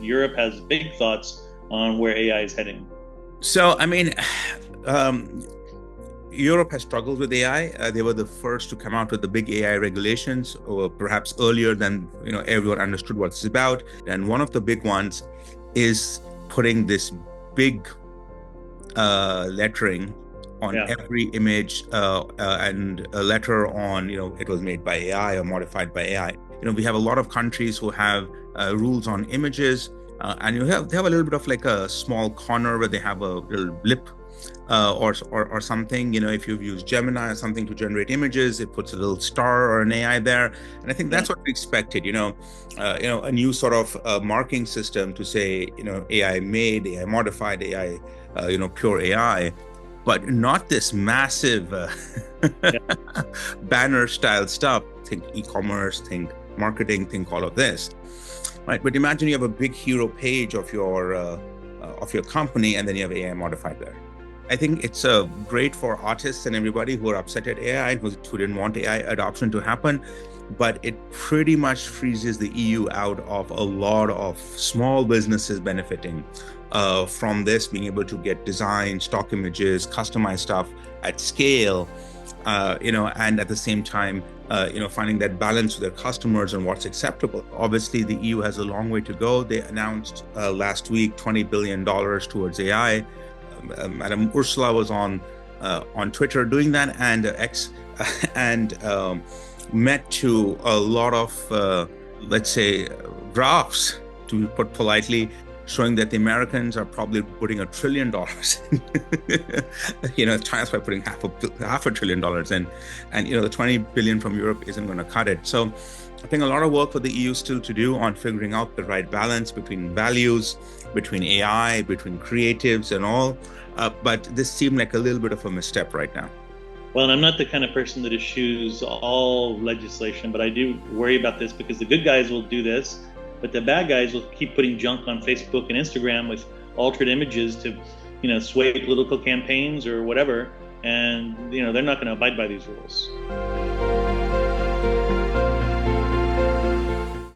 Europe has big thoughts on where AI is heading. So, I mean, um, Europe has struggled with AI. They were the first to come out with the big AI regulations, or perhaps earlier than everyone understood what it's about. And one of the big ones is putting this big lettering on Yeah. every image and a letter on, it was made by AI or modified by AI. We have a lot of countries who have rules on images, and they have a little bit of like a small corner where they have a little blip or something. If you've used Gemini or something to generate images, it puts a little star or an AI there, and I think Yeah. that's what we expected. A new sort of marking system to say, AI made, AI modified, AI, pure AI, but not this massive Yeah. banner style stuff. Think e-commerce, think marketing, think all of this, right? But imagine you have a big hero page of your company, and then you have AI modified there. I think it's great for artists and everybody who are upset at AI, who didn't want AI adoption to happen, but it pretty much freezes the EU out of a lot of small businesses benefiting from this, being able to get design, stock images, customized stuff at scale, and at the same time, finding that balance with their customers and what's acceptable. Obviously, the EU has a long way to go. They announced last week $20 billion towards AI. Madam Ursula was on Twitter doing that, and X, and met to a lot of, let's say, graphs, to put politely, showing that the Americans are probably putting $1 trillion China's probably putting half a trillion dollars in, and the 20 billion from Europe isn't going to cut it. So I think a lot of work for the EU still to do on figuring out the right balance between values, between AI, between creatives and all. But this seemed like a little bit of a misstep right now. Well, and I'm not the kind of person that eschews all legislation, but I do worry about this because the good guys will do this, but the bad guys will keep putting junk on Facebook and Instagram with altered images to, sway political campaigns or whatever. And, they're not going to abide by these rules.